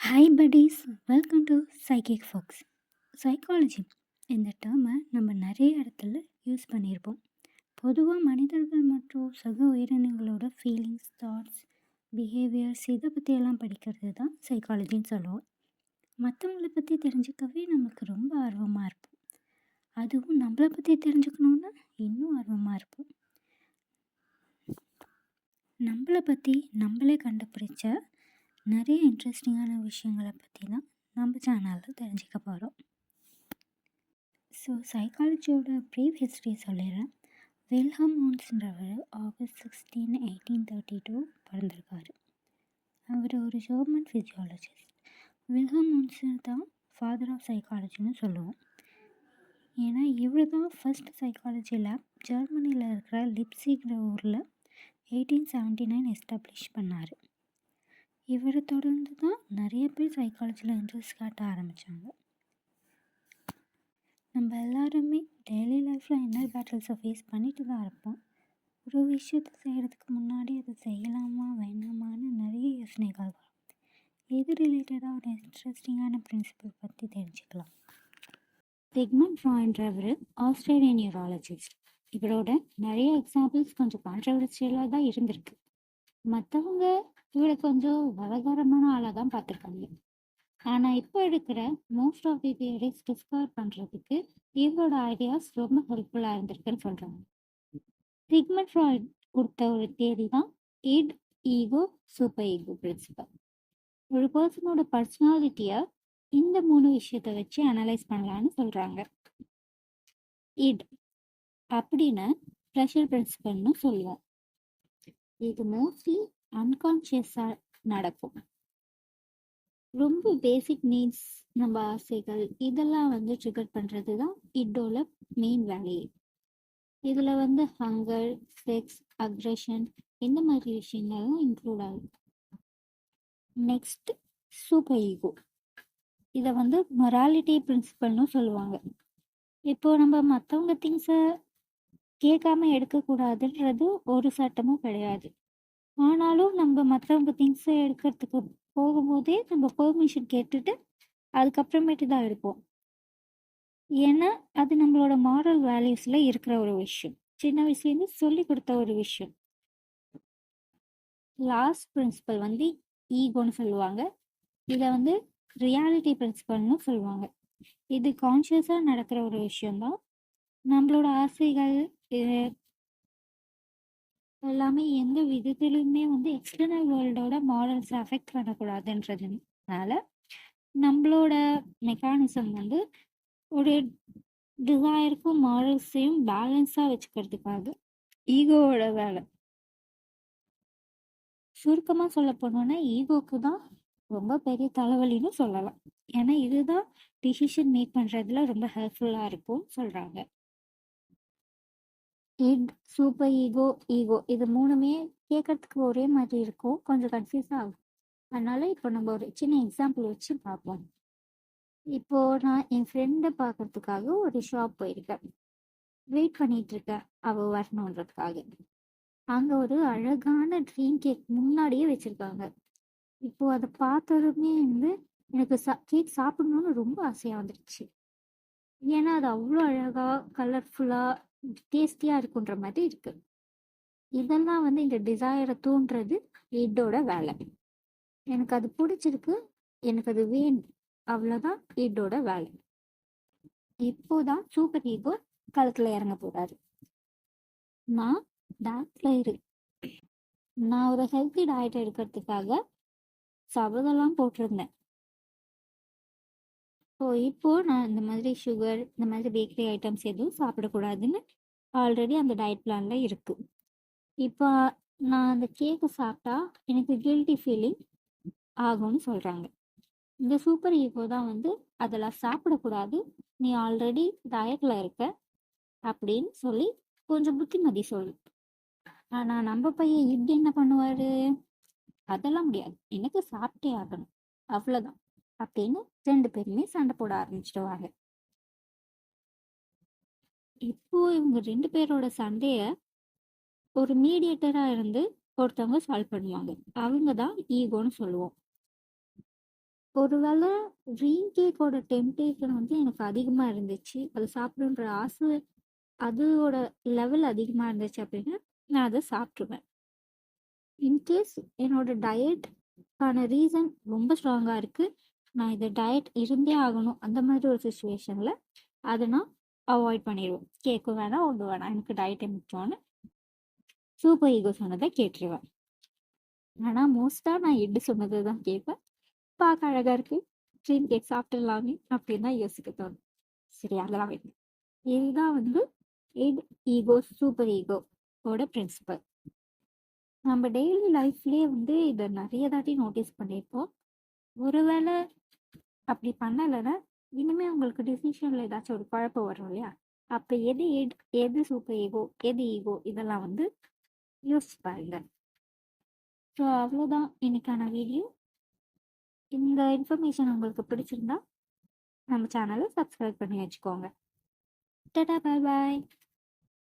Hi buddies, welcome to psychic fox. Psychology இந்த டேர்மை நம்ம நிறைய இடத்துல யூஸ் பண்ணியிருப்போம். பொதுவாக மனிதர்கள் மற்றும் சக உயிரினங்களோட ஃபீலிங்ஸ், தாட்ஸ், பிஹேவியர்ஸ் இதை பற்றியெல்லாம் படிக்கிறது தான் சைக்காலஜின்னு சொல்லுவோம். மற்றவங்கள பற்றி தெரிஞ்சுக்கவே நமக்கு ரொம்ப ஆர்வமாக இருப்போம். அதுவும் நம்மளை பற்றி தெரிஞ்சுக்கணுன்னா இன்னும் ஆர்வமாக இருப்போம். நம்மளை பற்றி நம்மளே கண்டுபிடிச்ச நிறைய இன்ட்ரெஸ்டிங்கான விஷயங்களை பற்றி தான் நம்ம சேனலில் தெரிஞ்சுக்க போகிறோம். ஸோ சைக்காலஜியோட ப்ரீஃப் ஹிஸ்ட்ரி சொல்லிடுறேன். வில்ஹம் ஹான்ஸ்ன்றவர் ஆகஸ்ட் 16, 1832 பிறந்திருக்காரு. அவர் ஒரு ஜெர்மன் ஃபிசியாலஜிஸ்ட். வில்ஹம் ஹான்ஸ் தான் ஃபாதர் ஆஃப் சைக்காலஜின்னு சொல்லுவோம். ஏன்னா இவர் தான் ஃபர்ஸ்ட் சைக்காலஜி லேப் ஜெர்மனியில் இருக்கிற லிப்சிங்கிற ஊரில் 1879 எஸ்டாப்ளிஷ் பண்ணார். இவரை தொடர்ந்து தான் நிறைய பேர் சைக்காலஜியில் இன்ட்ரெஸ்ட் காட்ட ஆரம்பித்தாங்க. நம்ம எல்லாருமே டெய்லி லைஃப்பில் இன்னர் பேட்டில்ஸை ஃபேஸ் பண்ணிட்டு தான் இருப்போம். ஒரு விஷயத்தை செய்கிறதுக்கு முன்னாடி அதை செய்யலாமா வேணாமான்னு நிறைய யோசனைகள் வரும். இது ரிலேட்டடாக ஒரு இன்ட்ரெஸ்டிங்கான பிரின்சிபல் பற்றி தெரிஞ்சுக்கலாம். சிக்மண்ட் ஃப்ராய்ட்ன்றவர் ஆஸ்திரேலியன் நியூராலஜிஸ்ட். இவரோட நிறைய எக்ஸாம்பிள்ஸ் கொஞ்சம் கான்ட்ரவர்சியலாக தான் இருந்திருக்கு. மற்றவங்க இவரை கொஞ்சம் விவகாரமான ஆளாக தான் பார்த்துருக்காங்க. ஆனால் இப்போ இருக்கிற most of the theories discover பண்ணுறதுக்கு இவரோட ஐடியாஸ் ரொம்ப ஹெல்ப்ஃபுல்லாக இருந்திருக்குன்னு சொல்கிறாங்க. சிக்மண்ட் ஃப்ராய்ட் கொடுத்த ஒரு தியரி தான் id, ego, super ego principle. ஒரு பர்சனோட பர்சனாலிட்டியை இந்த 3 விஷயத்தை வச்சு அனலைஸ் பண்ணலான்னு சொல்கிறாங்க. இட் அப்படின்னு ப்ரெஷர் பிரின்சிபல்னு சொல்லுவோம். இது மோஸ்ட்லி அன்கான்ஷியஸாக நடக்கும். ரொம்ப பேசிக் நீட்ஸ், நம்ம ஆசைகள் இதெல்லாம் ட்ரிகர் பண்ணுறது தான் இதோட மெயின் வேலையே. இதில் ஹங்கர், செக்ஸ், அக்ரெஷன் இந்த மாதிரி விஷயங்கள்லாம் இன்க்ளூட் ஆகும். Next super ego. இதை மொராலிட்டி பிரின்சிபல்னு சொல்லுவாங்க. இப்போது நம்ம மற்றவங்க திங்ஸை கேட்காம எடுக்கக்கூடாதுன்றது ஒரு சட்டமும் கிடையாது. ஆனாலும் நம்ம மற்றவங்க திங்ஸை எடுக்கிறதுக்கு போகும்போதே நம்ம பெர்மிஷன் கேட்டுட்டு அதுக்கப்புறமேட்டு தான் எடுப்போம். ஏன்னா அது நம்மளோட மாரல் வேல்யூஸில் இருக்கிற ஒரு விஷயம். சின்ன வயசுலேருந்து சொல்லி கொடுத்த ஒரு விஷயம். லாஸ்ட் பிரின்சிபல் ஈகோன்னு சொல்லுவாங்க. இதை ரியாலிட்டி பிரின்சிபல்னு சொல்லுவாங்க. இது கான்ஷியஸாக நடக்கிற ஒரு விஷயம்தான். நம்மளோட ஆசைகள் எல்லாமே எந்த விதத்திலுமே எக்ஸ்டர்னல் வேர்ல்டோட மாரல்ஸ் அஃபெக்ட் பண்ணக்கூடாதுன்றதுனால நம்மளோட மெக்கானிசம் ஒரு டிசைருக்கும் மாரல்ஸையும் பேலன்ஸாக வச்சுக்கிறதுக்காக ஈகோவோட வேலை. சுருக்கமாக சொல்ல போனோன்னா ஈகோக்கு தான் ரொம்ப பெரிய தலைவலின்னு சொல்லலாம். ஏன்னா இதுதான் டிசிஷன் மேக் பண்ணுறதுல ரொம்ப ஹெல்ப்ஃபுல்லாக இருக்கும் சொல்கிறாங்க. இட், சூப்பர் ஈகோ, ஈகோ இது 3மே கேட்கறதுக்கு ஒரே மாதிரி இருக்கும், கொஞ்சம் கன்ஃபியூஸாக ஆகும். அதனால இப்போ நம்ம ஒரு சின்ன எக்ஸாம்பிள் வச்சு பார்ப்போம். இப்போது நான் என் ஃப்ரெண்டை பார்க்கறதுக்காக ஒரு ஷாப் போயிருக்கேன். வெயிட் பண்ணிட்டு இருக்கேன் அவள் வரணுன்றதுக்காக. அங்கே ஒரு அழகான ட்ரீம் கேக் முன்னாடியே வச்சுருக்காங்க. இப்போது அதை பார்த்ததுமே எனக்கு கேக் சாப்பிடணும்னு ரொம்ப ஆசையாக வந்துடுச்சு. ஏன்னா அது அவ்வளோ அழகாக கலர்ஃபுல்லாக டேஸ்டியாக இருக்குன்ற மாதிரி இருக்கு. இதெல்லாம் இந்த டிசைரை தூண்டுறது இதோட வேலை. எனக்கு அது பிடிச்சிருக்கு, எனக்கு அது வேணும், அவ்வளோதான் இதோட வேலை. இப்போதான் சூப்பர் ஈகோ களத்தில் இறங்க போறாரு. நான் டயட்ல நான் ஒரு ஹெல்த்தி டயட் எடுக்கிறதுக்காக சபதெல்லாம் போட்டிருந்தேன். இப்போ நான் இந்த மாதிரி சுகர், இந்த மாதிரி பேக்கரி ஐட்டம்ஸ் எதுவும் சாப்பிடக்கூடாதுன்னு ஆல்ரெடி அந்த டயட் பிளான்ல இருக்கு. இப்போ நான் அந்த கேக்கை சாப்பிட்டா எனக்கு கில்ட்டி ஃபீலிங் ஆகும்னு சொல்றாங்க. இந்த சூப்பர் ஈகோ தான் அதெல்லாம் சாப்பிடக்கூடாது, நீ ஆல்ரெடி டயட்ல இருக்க அப்படின்னு சொல்லி கொஞ்சம் புத்திமதி சொல்லு. ஆனா நம்ம பையன் இப்படி என்ன பண்ணுவாரு, அதெல்லாம் முடியாது, எனக்கு சாப்பிட்டே ஆகணும் அவ்வளவுதான் அப்படின்னு 2 பேருமே சண்டை போட ஆரம்பிச்சிடுவாங்க. இப்போ இவங்க 2 பேரோட சண்டைய ஒரு மீடியேட்டரா இருந்து ஒருத்தவங்க சால்வ் பண்ணுவாங்க. அவங்க தான் ஈகோன்னு சொல்லுவோம். ஒருவேளை ட்ரீம் கேக்கோட டெம்டேஷன் வந்து எனக்கு அதிகமாக இருந்துச்சு, அது சாப்பிடணுன்ற ஆசை அதோட லெவல் அதிகமாக இருந்துச்சு அப்படின்னா நான் அதை சாப்பிட்ருவேன். இன்கேஸ் என்னோட டயட்கான ரீசன் ரொம்ப ஸ்ட்ராங்காக இருக்குது, நான் இதை டயட் இருந்தே ஆகணும் அந்த மாதிரி ஒரு சுச்சுவேஷனில் அதை நான் அவாய்ட் பண்ணிடுவேன். கேட்கும் வேணாம், ஒன்று வேணாம், எனக்கு டயட்டை முக்கியம்னு சூப்பர் ஈகோ சொன்னதை கேட்டுருவேன். ஆனால் மோஸ்ட்டாக நான் எட்டு சொன்னதை தான் கேட்பேன். பார்க்க அழகாக இருக்குது, ட்ரீம் கேக் சாப்பிட்டுடலாமே அப்படின்னு தான் யோசிக்க தோணும். சரி, அதெல்லாம் வைங்க. இதுதான் வந்து எட் ஈகோ சூப்பர் ஈகோவோட பிரின்சிபல். நம்ம டெய்லி லைஃப்லேயே வந்து இதை நிறைய தாட்டி நோட்டீஸ் பண்ணியிருப்போம். ஒருவேளை அப்படி பண்ணலைன்னா இனிமேல் உங்களுக்கு டிசிஷனில் ஏதாச்சும் ஒரு குழப்பம் வரும் இல்லையா? அப்போ எது சூப்பர் ஈகோ, எது ஈகோ, இதெல்லாம் வந்து யோசிச்சு பாருங்க. ஸோ அவ்வளோதான் இன்னைக்கான வீடியோ. இந்த இன்ஃபர்மேஷன் உங்களுக்கு பிடிச்சிருந்தா நம்ம சேனலை சப்ஸ்கிரைப் பண்ணி வச்சுக்கோங்க. டாடா, பாய் பாய்.